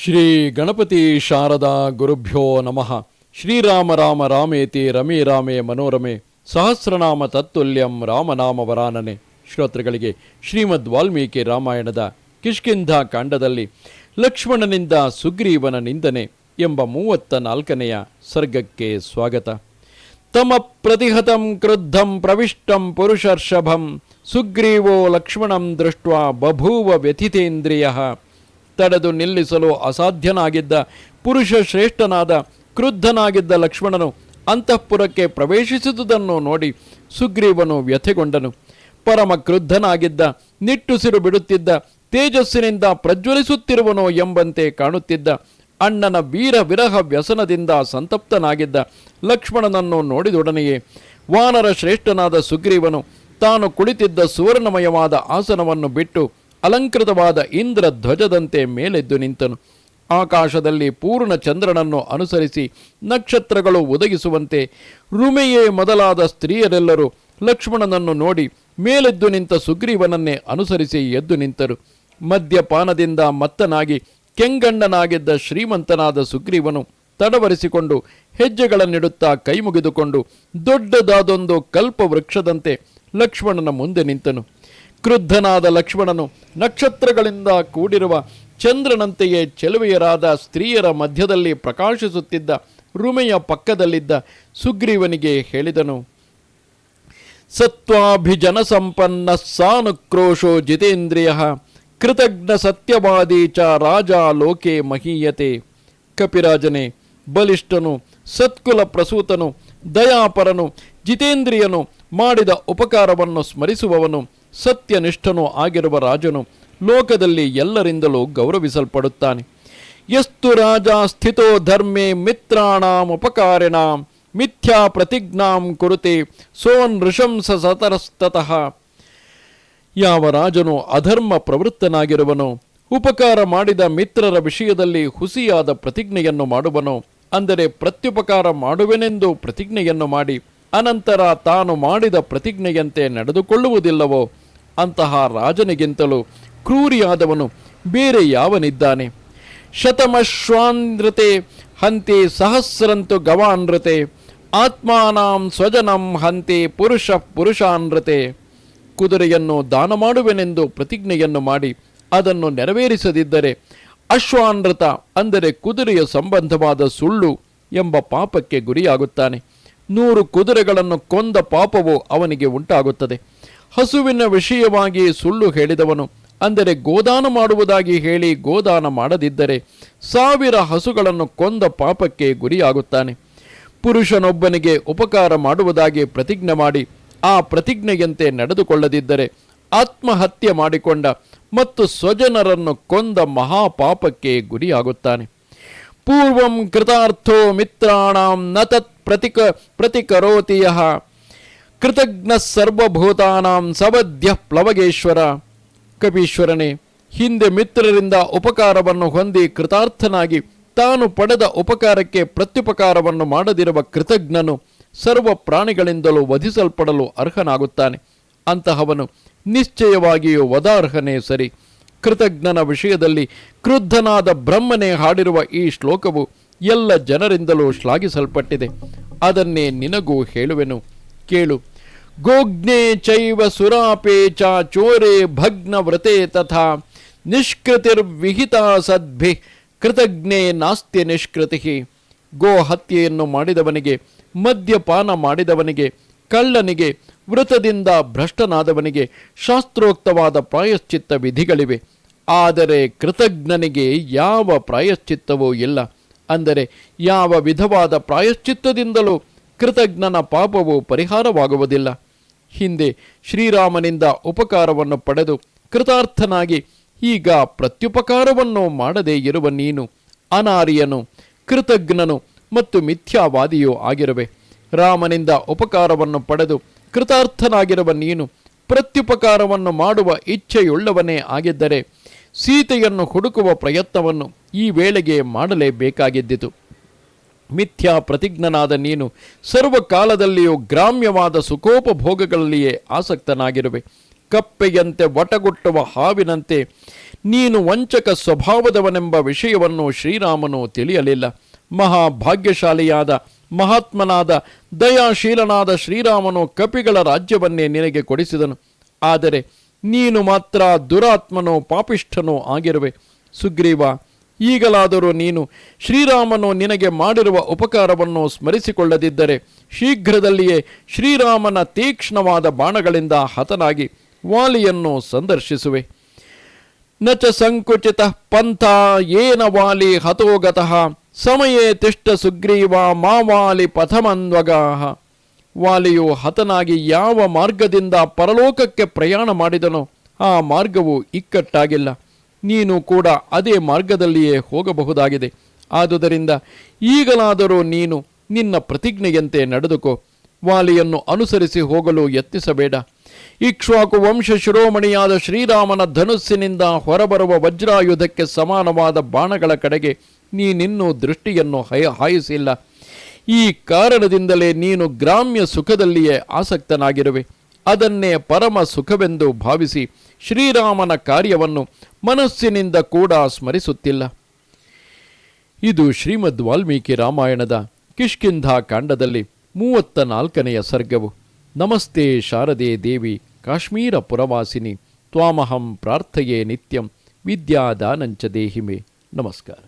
ಶ್ರೀ ಗಣಪತಿ ಶಾರದಾ ಗುರುಭ್ಯೋ ನಮಃ. ಶ್ರೀರಾಮ ರಾಮ ರಾಮೇತಿ ರಮೇ ರಾಮೇ ಮನೋರಮೆ ಸಹಸ್ರನಾಮ ತತ್ತುಲ್ಯಂ ರಾಮನಾಮ ವರಾನನೆ. ಶ್ರೋತೃಗಳಿಗೆ ಶ್ರೀಮದ್ ವಾಲ್ಮೀಕಿ ರಾಮಾಯಣದ ಕಿಷ್ಕಿಂಧ ಕಾಂಡದಲ್ಲಿ ಲಕ್ಷ್ಮಣನಿಂದ ಸುಗ್ರೀವನ ನಿಂದನೆ ಎಂಬ 34ನೆಯ ಸರ್ಗಕ್ಕೆ ಸ್ವಾಗತ. ತಮ ಪ್ರತಿಹತಂ ಕ್ರುದ್ಧಂ ಪ್ರವಿಷ್ಟಂ ಪುರುಷರ್ಷಭಂ ಸುಗ್ರೀವೋ ಲಕ್ಷ್ಮಣಂ ದೃಷ್ಟ್ವಾ ಬಭೂವ ವ್ಯಥಿತೇಂದ್ರಿಯಃ. ತಡೆದು ನಿಲ್ಲಿಸಲು ಅಸಾಧ್ಯನಾಗಿದ್ದ ಪುರುಷ ಶ್ರೇಷ್ಠನಾದ ಕ್ರುದ್ಧನಾಗಿದ್ದ ಲಕ್ಷ್ಮಣನು ಅಂತಃಪುರಕ್ಕೆ ಪ್ರವೇಶಿಸಿದುದನ್ನು ನೋಡಿ ಸುಗ್ರೀವನು ವ್ಯಥೆಗೊಂಡನು. ಪರಮ ಕ್ರುದ್ಧನಾಗಿದ್ದ, ನಿಟ್ಟುಸಿರು ಬಿಡುತ್ತಿದ್ದ, ತೇಜಸ್ಸಿನಿಂದ ಪ್ರಜ್ವಲಿಸುತ್ತಿರುವನೋ ಎಂಬಂತೆ ಕಾಣುತ್ತಿದ್ದ, ಅಣ್ಣನ ವೀರ ವಿರಹ ವ್ಯಸನದಿಂದ ಸಂತಪ್ತನಾಗಿದ್ದ ಲಕ್ಷ್ಮಣನನ್ನು ನೋಡಿದೊಡನೆಯೇ ವಾನರ ಶ್ರೇಷ್ಠನಾದ ಸುಗ್ರೀವನು ತಾನು ಕುಳಿತಿದ್ದ ಸುವರ್ಣಮಯವಾದ ಆಸನವನ್ನು ಬಿಟ್ಟು ಅಲಂಕೃತವಾದ ಇಂದ್ರ ಧ್ವಜದಂತೆ ಮೇಲೆದ್ದು ನಿಂತನು. ಆಕಾಶದಲ್ಲಿ ಪೂರ್ಣ ಚಂದ್ರನನ್ನು ಅನುಸರಿಸಿ ನಕ್ಷತ್ರಗಳು ಒದಗಿಸುವಂತೆ ರುಮೆಯೇ ಮೊದಲಾದ ಸ್ತ್ರೀಯರೆಲ್ಲರೂ ಲಕ್ಷ್ಮಣನನ್ನು ನೋಡಿ ಮೇಲೆದ್ದು ನಿಂತ ಸುಗ್ರೀವನನ್ನೇ ಅನುಸರಿಸಿ ಎದ್ದು ನಿಂತರು. ಮದ್ಯಪಾನದಿಂದ ಮತ್ತನಾಗಿ ಕೆಂಗಣ್ಣನಾಗಿದ್ದ ಶ್ರೀಮಂತನಾದ ಸುಗ್ರೀವನು ತಡವರಿಸಿಕೊಂಡು ಹೆಜ್ಜೆಗಳನ್ನಿಡುತ್ತಾ ಕೈ ಮುಗಿದುಕೊಂಡು ದೊಡ್ಡದಾದೊಂದು ಕಲ್ಪವೃಕ್ಷದಂತೆ ಲಕ್ಷ್ಮಣನ ಮುಂದೆ ನಿಂತನು. ಕ್ರುದ್ಧನಾದ ಲಕ್ಷ್ಮಣನು ನಕ್ಷತ್ರಗಳಿಂದ ಕೂಡಿರುವ ಚಂದ್ರನಂತೆಯೇ ಚೆಲುವೆಯರಾದ ಸ್ತ್ರೀಯರ ಮಧ್ಯದಲ್ಲಿ ಪ್ರಕಾಶಿಸುತ್ತಿದ್ದ ರುಮೆಯ ಪಕ್ಕದಲ್ಲಿದ್ದ ಸುಗ್ರೀವನಿಗೆ ಹೇಳಿದನು. ಸತ್ವಾಭಿಜನ ಸಂಪನ್ನ ಸಾನುಕ್ರೋಶೋ ಜಿತೇಂದ್ರಿಯ ಕೃತಜ್ಞ ಸತ್ಯವಾದಿ ಚ ರಾಜ ಲೋಕೆ ಮಹೀಯತೆ. ಕಪಿರಾಜನೇ, ಬಲಿಷ್ಠನು, ಸತ್ಕುಲ ಪ್ರಸೂತನು, ದಯಾಪರನು, ಜಿತೇಂದ್ರಿಯನು, ಮಾಡಿದ ಉಪಕಾರವನ್ನು ಸ್ಮರಿಸುವವನು, ಸತ್ಯನಿಷ್ಠನೂ ಆಗಿರುವ ರಾಜನು ಲೋಕದಲ್ಲಿ ಎಲ್ಲರಿಂದಲೂ ಗೌರವಿಸಲ್ಪಡುತ್ತಾನೆ. ಯಸ್ತು ರಾಜ ಸ್ಥಿತೋ ಧರ್ಮೇ ಮಿತ್ರಾಣಾಂ ಉಪಕಾರಿಣಾಂ ಮಿಥ್ಯಾ ಪ್ರತಿಜ್ಞಾಂ ಕುರುತೆ ಸೋನ್ ನೃಶಂಸ ಸತರಸ್ತತಃ. ಯಾವ ರಾಜನು ಅಧರ್ಮ ಪ್ರವೃತ್ತನಾಗಿರುವನೋ, ಉಪಕಾರ ಮಾಡಿದ ಮಿತ್ರರ ವಿಷಯದಲ್ಲಿ ಹುಸಿಯಾದ ಪ್ರತಿಜ್ಞೆಯನ್ನು ಮಾಡುವನೋ, ಅಂದರೆ ಪ್ರತ್ಯುಪಕಾರ ಮಾಡುವೆನೆಂದು ಪ್ರತಿಜ್ಞೆಯನ್ನು ಮಾಡಿ ಅನಂತರ ತಾನು ಮಾಡಿದ ಪ್ರತಿಜ್ಞೆಯಂತೆ ನಡೆದುಕೊಳ್ಳುವುದಿಲ್ಲವೋ ಅಂತಹ ರಾಜನಿಗಿಂತಲೂ ಕ್ರೂರಿಯಾದವನು ಬೇರೆ ಯಾವನಿದ್ದಾನೆ. ಶತಮಶ್ವಾನೃತೆ ಹಂತೆ ಸಹಸ್ರಂತು ಗವಾನೃತೆ ಆತ್ಮಾನಾಂ ಸ್ವಜನಂ ಹಂತೆ ಪುರುಷ ಪುರುಷಾನೃತೆ. ಕುದುರೆಯನ್ನು ದಾನ ಮಾಡುವೆನೆಂದು ಪ್ರತಿಜ್ಞೆಯನ್ನು ಮಾಡಿ ಅದನ್ನು ನೆರವೇರಿಸದಿದ್ದರೆ ಅಶ್ವಾನೃತ ಅಂದರೆ ಕುದುರೆಯ ಸಂಬಂಧವಾದ ಸುಳ್ಳು ಎಂಬ ಪಾಪಕ್ಕೆ ಗುರಿಯಾಗುತ್ತಾನೆ. 100 ಕುದುರೆಗಳನ್ನು ಕೊಂದ ಪಾಪವು ಅವನಿಗೆ ಉಂಟಾಗುತ್ತದೆ. ಹಸುವಿನ ವಿಷಯವಾಗಿ ಸುಳ್ಳು ಹೇಳಿದವನು, ಅಂದರೆ ಗೋದಾನ ಮಾಡುವುದಾಗಿ ಹೇಳಿ ಗೋದಾನ ಮಾಡದಿದ್ದರೆ 1000 ಹಸುಗಳನ್ನು ಕೊಂದ ಪಾಪಕ್ಕೆ ಗುರಿಯಾಗುತ್ತಾನೆ. ಪುರುಷನೊಬ್ಬನಿಗೆ ಉಪಕಾರ ಮಾಡುವುದಾಗಿ ಪ್ರತಿಜ್ಞೆ ಮಾಡಿ ಆ ಪ್ರತಿಜ್ಞೆಯಂತೆ ನಡೆದುಕೊಳ್ಳದಿದ್ದರೆ ಆತ್ಮಹತ್ಯೆ ಮಾಡಿಕೊಂಡ ಮತ್ತು ಸ್ವಜನರನ್ನು ಕೊಂದ ಮಹಾಪಾಪಕ್ಕೆ ಗುರಿಯಾಗುತ್ತಾನೆ. ಪೂರ್ವಂ ಕೃತಾರ್ಥೋ ಮಿತ್ರಾಣಾಂ ನ ತತ್ ಪ್ರತಿಕರೋತಿ ಯಃ ಕೃತಜ್ಞ ಸರ್ವಭೂತಾನಾಂ ಸವದ್ಯ ಪ್ಲವಗೇಶ್ವರ. ಕಪೀಶ್ವರನೇ, ಹಿಂದೆ ಮಿತ್ರರಿಂದ ಉಪಕಾರವನ್ನು ಹೊಂದಿ ಕೃತಾರ್ಥನಾಗಿ ತಾನು ಪಡೆದ ಉಪಕಾರಕ್ಕೆ ಪ್ರತ್ಯುಪಕಾರವನ್ನು ಮಾಡದಿರುವ ಕೃತಜ್ಞನು ಸರ್ವ ಪ್ರಾಣಿಗಳಿಂದಲೂ ವಧಿಸಲ್ಪಡಲು ಅರ್ಹನಾಗುತ್ತಾನೆ. ಅಂತಹವನು ನಿಶ್ಚಯವಾಗಿಯೂ ವಧಾರ್ಹನೇ ಸರಿ. ಕೃತಜ್ಞನ ವಿಷಯದಲ್ಲಿ ಕ್ರುದ್ಧನಾದ ಬ್ರಹ್ಮನೇ ಹಾಡಿರುವ ಈ ಶ್ಲೋಕವು ಎಲ್ಲ ಜನರಿಂದಲೂ ಶ್ಲಾಘಿಸಲ್ಪಟ್ಟಿದೆ. ಅದನ್ನೇ ನಿನಗೂ ಹೇಳುವೆನು, ಕೇಳು. ಗೋಜ್ಞೆ ಚೈವ ಸುರಾಪೇ ಚ ಚೋರೆ ಭಗ್ನ ವ್ರತೆ ತಥಾ ನಿಷ್ಕೃತಿರ್ವಿಹಿತ ಸದ್ಭಿ ಕೃತಜ್ಞೆ ನಾಸ್ತ್ಯ ನಿಷ್ಕೃತಿ. ಗೋ ಹತ್ಯೆಯನ್ನು ಮಾಡಿದವನಿಗೆ, ಮದ್ಯಪಾನ ಮಾಡಿದವನಿಗೆ, ಕಳ್ಳನಿಗೆ, ವೃತದಿಂದ ಭ್ರಷ್ಟನಾದವನಿಗೆ ಶಾಸ್ತ್ರೋಕ್ತವಾದ ಪ್ರಾಯಶ್ಚಿತ್ತ ವಿಧಿಗಳಿವೆ. ಆದರೆ ಕೃತಜ್ಞನಿಗೆ ಯಾವ ಪ್ರಾಯಶ್ಚಿತ್ತವೂ ಇಲ್ಲ. ಅಂದರೆ ಯಾವ ವಿಧವಾದ ಪ್ರಾಯಶ್ಚಿತ್ತದಿಂದಲೂ ಕೃತಜ್ಞನ ಪಾಪವು ಪರಿಹಾರವಾಗುವುದಿಲ್ಲ. ಹಿಂದೆ ಶ್ರೀರಾಮನಿಂದ ಉಪಕಾರವನ್ನು ಪಡೆದು ಕೃತಾರ್ಥನಾಗಿ ಈಗ ಪ್ರತ್ಯುಪಕಾರವನ್ನು ಮಾಡದೇ ಇರುವ ನೀನು ಅನಾರ್ಯನು, ಕೃತಜ್ಞನು ಮತ್ತು ಮಿಥ್ಯಾವಾದಿಯೂ ಆಗಿರುವೆ. ರಾಮನಿಂದ ಉಪಕಾರವನ್ನು ಪಡೆದು ಕೃತಾರ್ಥನಾಗಿರುವ ನೀನು ಪ್ರತ್ಯುಪಕಾರವನ್ನು ಮಾಡುವ ಇಚ್ಛೆಯುಳ್ಳವನೇ ಆಗಿದ್ದರೆ ಸೀತೆಯನ್ನು ಹುಡುಕುವ ಪ್ರಯತ್ನವನ್ನು ಈ ವೇಳೆಗೆ ಮಾಡಲೇಬೇಕಾಗಿದ್ದಿತು. ಮಿಥ್ಯಾ ಪ್ರತಿಜ್ಞನಾದ ನೀನು ಸರ್ವಕಾಲದಲ್ಲಿಯೂ ಗ್ರಾಮ್ಯವಾದ ಸುಖೋಪಭೋಗಗಳಲ್ಲಿಯೇ ಆಸಕ್ತನಾಗಿರುವೆ. ಕಪ್ಪೆಯಂತೆ ವಟಗುಟ್ಟುವ ಹಾವಿನಂತೆ ನೀನು ವಂಚಕ ಸ್ವಭಾವದವನೆಂಬ ವಿಷಯವನ್ನು ಶ್ರೀರಾಮನು ತಿಳಿಯಲಿಲ್ಲ. ಮಹಾಭಾಗ್ಯಶಾಲಿಯಾದ ಮಹಾತ್ಮನಾದ ದಯಾಶೀಲನಾದ ಶ್ರೀರಾಮನು ಕಪಿಗಳ ರಾಜ್ಯವನ್ನೇ ನಿನಗೆ ಕೊಡಿಸಿದನು. ಆದರೆ ನೀನು ಮಾತ್ರ ದುರಾತ್ಮನೋ ಪಾಪಿಷ್ಠನೋ ಆಗಿರುವೆ. ಸುಗ್ರೀವ, ಈಗಲಾದರೂ ನೀನು ಶ್ರೀರಾಮನು ನಿನಗೆ ಮಾಡಿರುವ ಉಪಕಾರವನ್ನು ಸ್ಮರಿಸಿಕೊಳ್ಳದಿದ್ದರೆ ಶೀಘ್ರದಲ್ಲಿಯೇ ಶ್ರೀರಾಮನ ತೀಕ್ಷ್ಣವಾದ ಬಾಣಗಳಿಂದ ಹತನಾಗಿ ವಾಲಿಯನ್ನು ಸಂದರ್ಶಿಸುವೆ. ನ ಚ ಸಂಕುಚಿತ ಪಂಥ ಏನ ವಾಲಿ ಹತೋಗತಃ ಸಮಯೇ ತಿಷ್ಠ ಸುಗ್ರೀವ ಮಾವಾಲಿ ಪಥಮನ್ವಗಾಹ. ವಾಲಿಯು ಹತನಾಗಿ ಯಾವ ಮಾರ್ಗದಿಂದ ಪರಲೋಕಕ್ಕೆ ಪ್ರಯಾಣ ಮಾಡಿದನೋ ಆ ಮಾರ್ಗವು ಇಕ್ಕಟ್ಟಾಗಿಲ್ಲ. ನೀನು ಕೂಡ ಅದೇ ಮಾರ್ಗದಲ್ಲಿಯೇ ಹೋಗಬಹುದಾಗಿದೆ. ಆದುದರಿಂದ ಈಗಲಾದರೂ ನೀನು ನಿನ್ನ ಪ್ರತಿಜ್ಞೆಯಂತೆ ನಡೆದುಕೋ. ವಾಲಿಯನ್ನು ಅನುಸರಿಸಿ ಹೋಗಲು ಯತ್ನಿಸಬೇಡ. ಇಕ್ಷ್ವಾಕು ವಂಶ ಶಿರೋಮಣಿಯಾದ ಶ್ರೀರಾಮನ ಧನುಸ್ಸಿನಿಂದ ಹೊರಬರುವ ವಜ್ರಾಯುಧಕ್ಕೆ ಸಮಾನವಾದ ಬಾಣಗಳ ಕಡೆಗೆ ನೀನಿನ್ನೂ ದೃಷ್ಟಿಯನ್ನು ಹಾಯಿಸಿಲ್ಲ. ಈ ಕಾರಣದಿಂದಲೇ ನೀನು ಗ್ರಾಮ್ಯ ಸುಖದಲ್ಲಿಯೇ ಆಸಕ್ತನಾಗಿರುವೆ. ಅದನ್ನೇ ಪರಮ ಸುಖವೆಂದು ಭಾವಿಸಿ ಶ್ರೀರಾಮನ ಕಾರ್ಯವನ್ನು ಮನಸ್ಸಿನಿಂದ ಕೂಡ ಸ್ಮರಿಸುತ್ತಿಲ್ಲ. ಇದು ಶ್ರೀಮದ್ ವಾಲ್ಮೀಕಿ ರಾಮಾಯಣದ ಕಿಷ್ಕಿಂಧಾ ಕಾಂಡದಲ್ಲಿ 34ನೆಯ ಸರ್ಗವು. ನಮಸ್ತೆ ಶಾರದೆ ದೇವಿ ಕಾಶ್ಮೀರ ಪುರವಾಸಿನಿ ತ್ವಾಮಹಂ ಪ್ರಾರ್ಥಯೇ ನಿತ್ಯಂ ವಿದ್ಯಾದಾನಂಚ ದೇಹಿಮೆ. ನಮಸ್ಕಾರ.